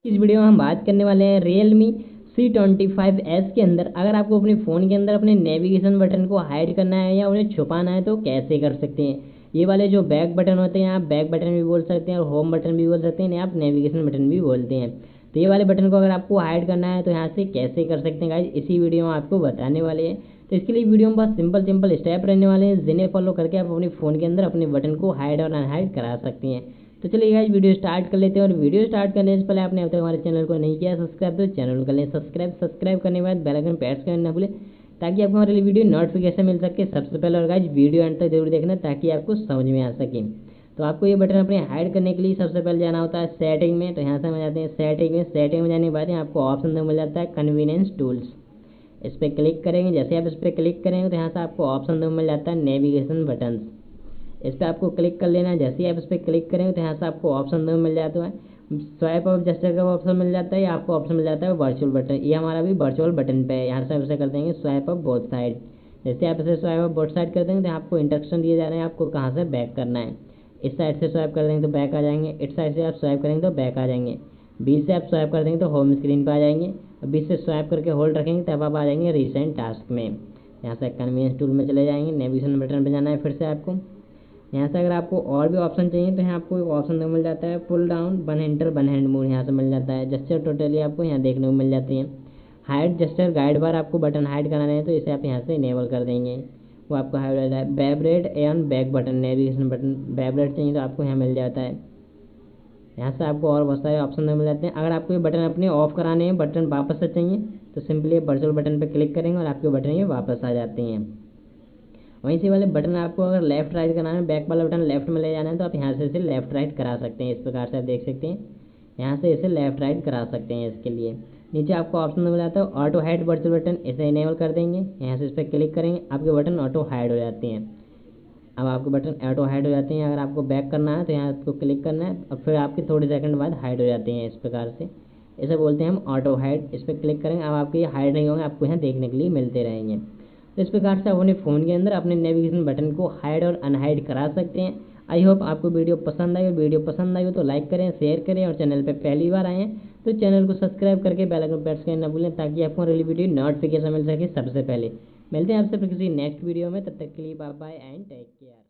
इस वीडियो में हम बात करने वाले हैं Realme C25S के अंदर अगर आपको अपने फ़ोन के अंदर अपने नेविगेशन बटन को हाइड करना है या उन्हें छुपाना है तो कैसे कर सकते हैं। ये वाले जो बैक बटन होते हैं आप बैक बटन भी बोल सकते हैं और होम बटन भी बोल सकते हैं, आप नेविगेशन बटन भी बोलते हैं। तो ये वाले बटन को अगर आपको हाइड करना है तो यहाँ से कैसे कर सकते हैं गाइस, इसी वीडियो में आपको बताने वाले हैं। तो इसके लिए वीडियो में बहुत सिंपल स्टेप रहने वाले हैं, जिन्हें फॉलो करके आप अपने फ़ोन के अंदर अपने बटन को हाइड और अनहाइड करा सकते हैं। तो चलिए गाइस वीडियो स्टार्ट कर लेते हैं। और वीडियो स्टार्ट करने से पहले आपने अब तक हमारे चैनल को नहीं किया सब्सक्राइब तो चैनल कर लें सब्सक्राइब करने के बाद बेल आइकन प्रेस करना ना भूलें, ताकि आपको हमारी वीडियो नोटिफिकेशन मिल सके सबसे पहले। और गाइस वीडियो एंड तक जरूर देखना ताकि आपको समझ में आ सके। तो आपको ये बटन अपने हाइड करने के लिए सबसे पहले जाना होता है सेटिंग में। तो यहाँ से हम जाते हैं सेटिंग में जाने के बाद आपको ऑप्शन मिल जाता है कन्वीनियंस टूल्स। इस पर क्लिक करेंगे, जैसे आप इस पर क्लिक करेंगे तो यहाँ से आपको ऑप्शन मिल जाता है नेविगेशन बटन। इस पर आपको क्लिक कर लेना है। जैसे ही आप इस पर क्लिक करेंगे तो यहाँ से आपको ऑप्शन दो मिल जाता है स्वाइप ऑफ जेस्चर का ऑप्शन मिल जाता है, या आपको ऑप्शन मिल जाता है वर्चुअल बटन। ये हमारा भी वर्चुअल बटन पे है। यहाँ से आप इसे कर देंगे स्वाइप ऑफ बोथ साइड। जैसे आप इसे स्वाइप ऑफ बोथ साइड कर देंगे तो आपको इंस्ट्रक्शन दिए जा रहे हैं आपको कहाँ से बैक करना है। इस साइड से स्वाइप कर देंगे तो बैक आ जाएंगे, इस साइड से आप स्वाइप करेंगे तो बैक आ जाएंगे, बीच से आप स्वाइप कर देंगे तो होम स्क्रीन पर आ जाएंगे, और बीच से स्वाइप करके होल्ड रखेंगे तब आप आ जाएंगे रिसेंट टास्क में। यहाँ से कन्वीनियंस टूल में चले जाएंगे, नेविगेशन बटन पर जाना है फिर से आपको। यहाँ से अगर आपको और भी ऑप्शन चाहिए तो यहाँ आपको एक ऑप्शन मिल जाता है pull down one enter one hand mode, यहाँ से मिल जाता है। जस्चर टोटली आपको यहाँ देखने को मिल जाती है। हाइड जस्चर गाइड बार आपको बटन हाइड कराना है तो इसे आप यहाँ से इनेबल कर देंगे, वो आपको हाइड हो जाता है। Vibrate and back button navigation button vibrate चाहिए तो आपको यहाँ मिल जाता है। यहाँ से आपको और बहुत सारे ऑप्शन मिल जाते हैं। अगर आपको ये बटन अपने ऑफ कराने हैं, बटन वापस से चाहिए तो सिंपली वर्चुअल बटन पर क्लिक करेंगे और आपके बटन ये वापस आ जाते हैं। वहीं से वाले बटन आपको अगर लेफ्ट राइट कराना है, बैक वाला बटन लेफ्ट में ले जाना है तो आप यहाँ से इसे लेफ्ट राइट करा सकते हैं। इस प्रकार से आप देख सकते हैं यहाँ से इसे लेफ्ट राइट करा सकते हैं। इसके लिए नीचे आपको ऑप्शन मिल जाता है ऑटो हाइड वर्चुअल बटन, इसे इनेबल कर देंगे। यहाँ से इस पर क्लिक करेंगे, आपके बटन ऑटो हाइड हो जाते हैं। अब आपके बटन ऑटो हाइड हो जाते हैं। अगर आपको बैक करना है तो यहाँ आपको क्लिक करना है और फिर आपके थोड़ी सेकंड बाद हाइड हो जाते हैं। इस प्रकार से इसे बोलते हैं हम ऑटो हाइड। इस पर क्लिक करेंगे, अब आपके हाइड नहीं होंगे, आपको यहाँ देखने के लिए मिलते रहेंगे। तो इस प्रकार से आप अपने फ़ोन के अंदर अपने नेविगेशन बटन को हाइड और अनहाइड करा सकते हैं। आई होप आपको वीडियो पसंद आई, और वीडियो पसंद आई हो तो लाइक करें, शेयर करें, और चैनल पर पहली बार आए हैं तो चैनल को सब्सक्राइब करके बेल आइकन प्रेस करना ना भूलें, ताकि आपको अगली वीडियो नोटिफिकेशन मिल सके सबसे पहले। मिलते हैं आपसे फिर किसी नेक्स्ट वीडियो में, तब तक के लिए bye bye and take care.